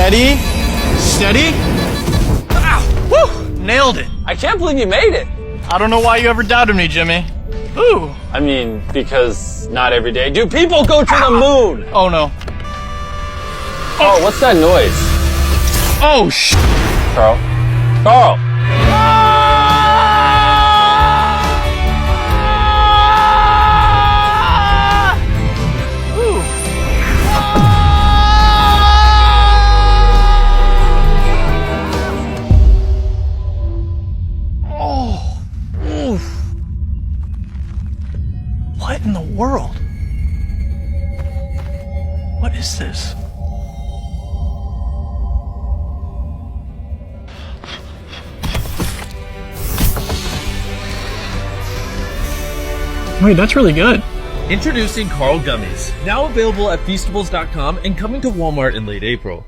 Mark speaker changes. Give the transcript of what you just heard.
Speaker 1: Steady. Steady. Ah, woo! Nailed it.
Speaker 2: I can't believe you made it.
Speaker 1: I don't know why you ever doubted me, Jimmy. Ooh.
Speaker 2: I mean, because not every day do people go to the moon.
Speaker 1: Oh, no.
Speaker 2: Oh, what's that noise?
Speaker 1: Oh,
Speaker 2: Carl? Carl!
Speaker 1: What in the world? What is this? Wait, that's really good.
Speaker 3: Introducing Carl Gummies, now available at Feastables.com and coming to Walmart in late April.